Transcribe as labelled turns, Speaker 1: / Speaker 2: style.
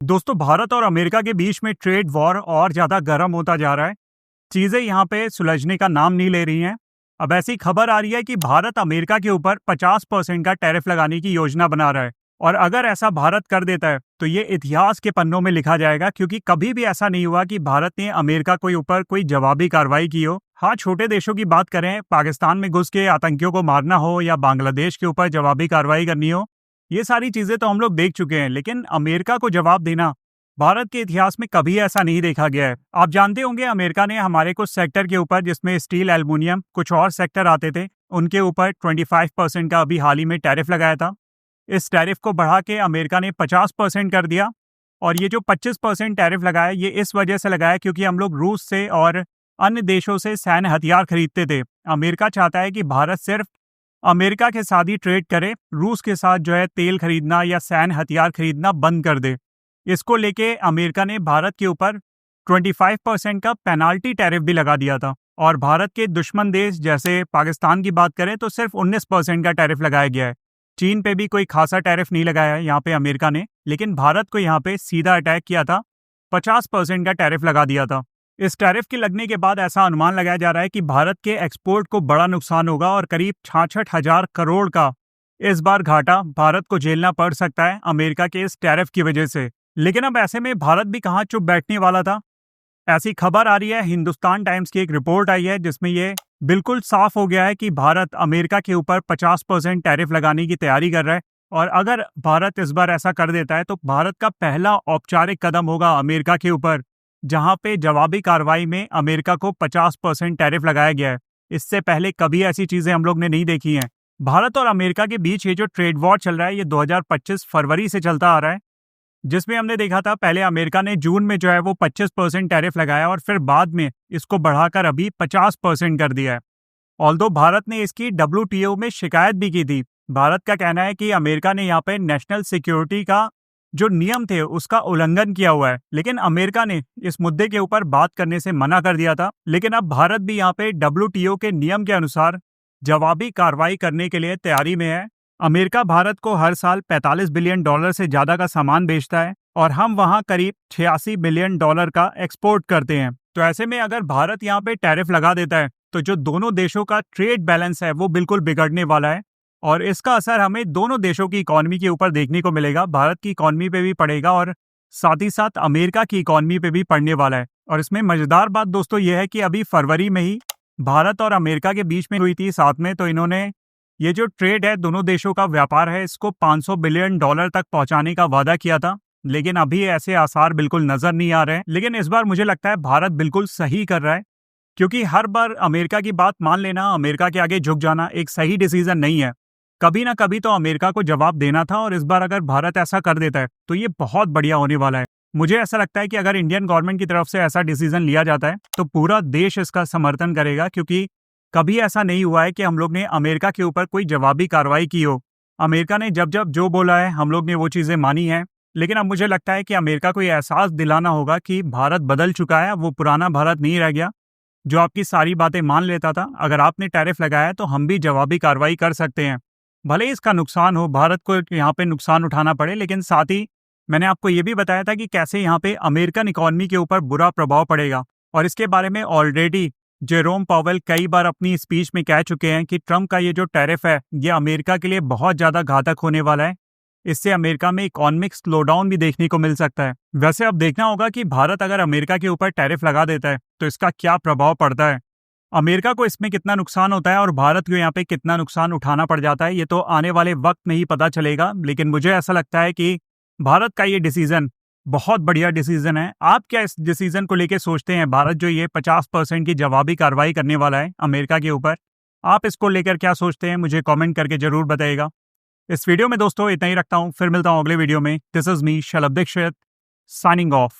Speaker 1: दोस्तों, भारत और अमेरिका के बीच में ट्रेड वॉर और ज़्यादा गर्म होता जा रहा है। चीज़ें यहाँ पे सुलझने का नाम नहीं ले रही हैं। अब ऐसी खबर आ रही है कि भारत अमेरिका के ऊपर 50% का टैरिफ लगाने की योजना बना रहा है। और अगर ऐसा भारत कर देता है तो ये इतिहास के पन्नों में लिखा जाएगा, क्योंकि कभी भी ऐसा नहीं हुआ कि भारत ने अमेरिका के ऊपर कोई जवाबी कार्रवाई की हो। हाँ, छोटे देशों की बात करें, पाकिस्तान में घुस के आतंकियों को मारना हो या बांग्लादेश के ऊपर जवाबी कार्रवाई करनी हो, ये सारी चीजें तो हम लोग देख चुके हैं। लेकिन अमेरिका को जवाब देना भारत के इतिहास में कभी ऐसा नहीं देखा गया है। आप जानते होंगे, अमेरिका ने हमारे कुछ सेक्टर के ऊपर, जिसमें स्टील, एल्युमिनियम, कुछ और सेक्टर आते थे, उनके ऊपर 25% का अभी हाल ही में टैरिफ लगाया था। इस टैरिफ को बढ़ा के अमेरिका ने 50% कर दिया। और ये जो 25% टैरिफ लगाया, ये इस वजह से लगाया क्योंकि हम लोग रूस से और अन्य देशों से सैन्य हथियार खरीदते थे। अमेरिका चाहता है कि भारत सिर्फ अमेरिका के साथ ही ट्रेड करे, रूस के साथ जो है तेल खरीदना या सैन्य हथियार खरीदना बंद कर दे। इसको लेके अमेरिका ने भारत के ऊपर 25% का पेनाल्टी टैरिफ भी लगा दिया था। और भारत के दुश्मन देश जैसे पाकिस्तान की बात करें तो सिर्फ 19% का टैरिफ लगाया गया है। चीन पे भी कोई खासा टैरिफ नहीं लगाया है यहाँ पे अमेरिका ने, लेकिन भारत को यहाँ पे सीधा अटैक किया था, 50% का टैरिफ लगा दिया था। इस टैरिफ के लगने के बाद ऐसा अनुमान लगाया जा रहा है कि भारत के एक्सपोर्ट को बड़ा नुकसान होगा और करीब 66,000 करोड़ का इस बार घाटा भारत को झेलना पड़ सकता है अमेरिका के इस टैरिफ की वजह से। लेकिन अब ऐसे में भारत भी कहाँ चुप बैठने वाला था। ऐसी खबर आ रही है, हिंदुस्तान टाइम्स की एक रिपोर्ट आई है जिसमें ये बिल्कुल साफ हो गया है कि भारत अमेरिका के ऊपर 50% टैरिफ लगाने की तैयारी कर रहा है। और अगर भारत इस बार ऐसा कर देता है तो भारत का पहला औपचारिक कदम होगा अमेरिका के ऊपर, जहां पे जवाबी कार्रवाई में अमेरिका को 50% टैरिफ लगाया गया है। इससे पहले कभी ऐसी चीजें हम लोग ने नहीं देखी हैं। भारत और अमेरिका के बीच ये जो ट्रेड वॉर चल रहा है, ये 2025 फरवरी से चलता आ रहा है, जिसमें हमने देखा था पहले अमेरिका ने जून में जो है वो 25% टैरिफ लगाया और फिर बाद में इसको बढ़ाकर अभी 50% कर दिया है। ऑल्दो भारत ने इसकी WTO में शिकायत भी की थी। भारत का कहना है कि अमेरिका ने यहाँ पे नेशनल सिक्योरिटी का जो नियम थे उसका उल्लंघन किया हुआ है, लेकिन अमेरिका ने इस मुद्दे के ऊपर बात करने से मना कर दिया था। लेकिन अब भारत भी यहाँ पे WTO के नियम के अनुसार जवाबी कार्रवाई करने के लिए तैयारी में है। अमेरिका भारत को हर साल $45 बिलियन से ज्यादा का सामान बेचता है और हम वहां करीब $86 बिलियन का एक्सपोर्ट करते हैं। तो ऐसे में अगर भारत यहाँ पे टैरिफ लगा देता है तो जो दोनों देशों का ट्रेड बैलेंस है वो बिल्कुल बिगड़ने वाला है। और इसका असर हमें दोनों देशों की इकॉनमी के ऊपर देखने को मिलेगा। भारत की इकॉनमी पे भी पड़ेगा और साथ ही साथ अमेरिका की इकॉनमी पे भी पड़ने वाला है। और इसमें मजेदार बात दोस्तों ये है कि अभी फरवरी में ही भारत और अमेरिका के बीच में हुई थी साथ में, तो इन्होंने ये जो ट्रेड है, दोनों देशों का व्यापार है, इसको $500 बिलियन तक पहुंचाने का वादा किया था। लेकिन अभी ऐसे आसार बिल्कुल नजर नहीं आ रहे हैं। लेकिन इस बार मुझे लगता है भारत बिल्कुल सही कर रहा है, क्योंकि हर बार अमेरिका की बात मान लेना, अमेरिका के आगे झुक जाना एक सही डिसीजन नहीं है। कभी ना कभी तो अमेरिका को जवाब देना था और इस बार अगर भारत ऐसा कर देता है तो ये बहुत बढ़िया होने वाला है। मुझे ऐसा लगता है कि अगर इंडियन गवर्नमेंट की तरफ से ऐसा डिसीजन लिया जाता है तो पूरा देश इसका समर्थन करेगा, क्योंकि कभी ऐसा नहीं हुआ है कि हम लोग ने अमेरिका के ऊपर कोई जवाबी कार्रवाई की हो। अमेरिका ने जब जब जो बोला है हम लोग ने वो चीजें मानी हैं। लेकिन अब मुझे लगता है कि अमेरिका को ये एहसास दिलाना होगा कि भारत बदल चुका है, वो पुराना भारत नहीं रह गया जो आपकी सारी बातें मान लेता था। अगर आपने टैरिफ लगाया है तो हम भी जवाबी कार्रवाई कर सकते हैं, भले ही इसका नुकसान हो, भारत को यहाँ पे नुकसान उठाना पड़े। लेकिन साथ ही मैंने आपको ये भी बताया था कि कैसे यहाँ पे अमेरिकन इकॉनमी के ऊपर बुरा प्रभाव पड़ेगा। और इसके बारे में ऑलरेडी जेरोम पावेल कई बार अपनी स्पीच में कह चुके हैं कि ट्रंप का ये जो टैरिफ है ये अमेरिका के लिए बहुत ज्यादा घातक होने वाला है। इससे अमेरिका में इकोनॉमिक स्लोडाउन भी देखने को मिल सकता है। वैसे अब देखना होगा कि भारत अगर अमेरिका के ऊपर टैरिफ लगा देता है तो इसका क्या प्रभाव पड़ता है, अमेरिका को इसमें कितना नुकसान होता है और भारत को यहाँ पे कितना नुकसान उठाना पड़ जाता है। ये तो आने वाले वक्त में ही पता चलेगा। लेकिन मुझे ऐसा लगता है कि भारत का ये डिसीजन बहुत बढ़िया डिसीजन है। आप क्या इस डिसीजन को लेके सोचते हैं? भारत जो ये 50% की जवाबी कार्रवाई करने वाला है अमेरिका के ऊपर, आप इसको लेकर क्या सोचते हैं? मुझे कमेंट करके जरूर बताइएगा। इस वीडियो में दोस्तों इतना ही रखता हूँ, फिर मिलता हूँ अगले वीडियो में। This is me Shalabh Dixit, signing of.